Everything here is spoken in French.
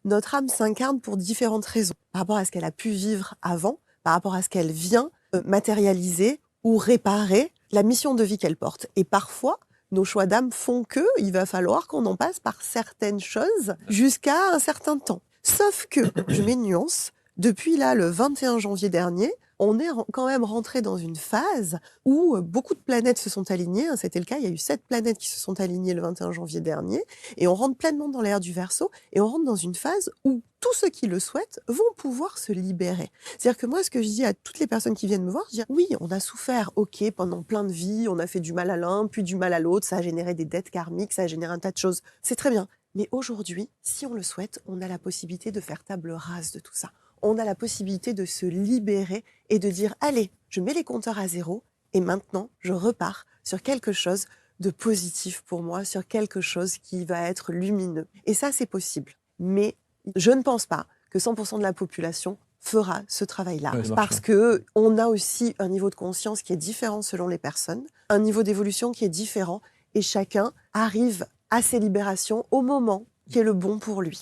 notre âme s'incarne pour différentes raisons, par rapport à ce qu'elle a pu vivre avant, par rapport à ce qu'elle vient matérialiser ou réparer la mission de vie qu'elle porte. Et parfois, nos choix d'âme font qu'il va falloir qu'on en passe par certaines choses jusqu'à un certain temps. Sauf que, je mets une nuance, depuis là, le 21 janvier dernier, on est quand même rentré dans une phase où beaucoup de planètes se sont alignées. C'était le cas, il y a eu 7 planètes qui se sont alignées le 21 janvier dernier. Et on rentre pleinement dans l'ère du Verseau et on rentre dans une phase où tous ceux qui le souhaitent vont pouvoir se libérer. C'est-à-dire que moi, ce que je dis à toutes les personnes qui viennent me voir, je dis oui, on a souffert, ok, pendant plein de vies, on a fait du mal à l'un, puis du mal à l'autre, ça a généré des dettes karmiques, ça a généré un tas de choses. C'est très bien. Mais aujourd'hui, si on le souhaite, on a la possibilité de faire table rase de tout ça. On a la possibilité de se libérer et de dire, allez, je mets les compteurs à zéro et maintenant, je repars sur quelque chose de positif pour moi, sur quelque chose qui va être lumineux. Et ça, c'est possible. Mais je ne pense pas que 100% de la population fera ce travail-là. Ouais, ça marche Parce pas. que on a aussi un niveau de conscience qui est différent selon les personnes, un niveau d'évolution qui est différent, et chacun arrive à ses libérations au moment qui est le bon pour lui.